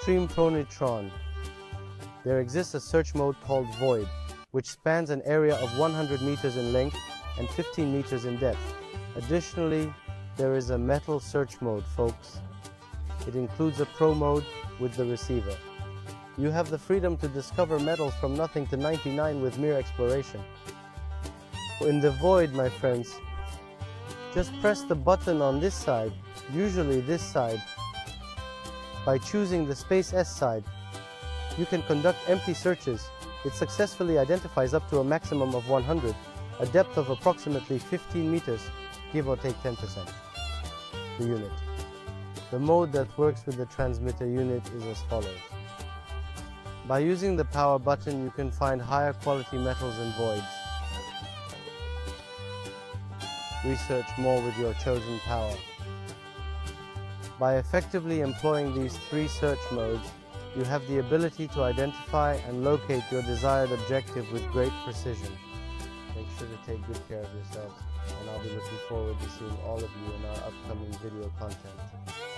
Extreme Pronitron. There exists a search mode called Void, which spans an area of 100 meters in length and 15 meters in depth. Additionally, there is a metal search mode, folks. It includes a Pro mode with the receiver. You have the freedom to discover metals from nothing to 99 with mere exploration. In the Void, my friends, just press the button on this side, usually this side. By choosing the Space S side, you can conduct empty searches. It successfully identifies up to a maximum of 100, a depth of approximately 15 meters, give or take 10%. The unit. The mode that works with the transmitter unit is as follows. By using the power button, you can find higher quality metals and voids. Research more with your chosen power. By effectively employing these three search modes, you have the ability to identify and locate your desired objective with great precision. Make sure to take good care of yourselves, and I'll be looking forward to seeing all of you in our upcoming video content.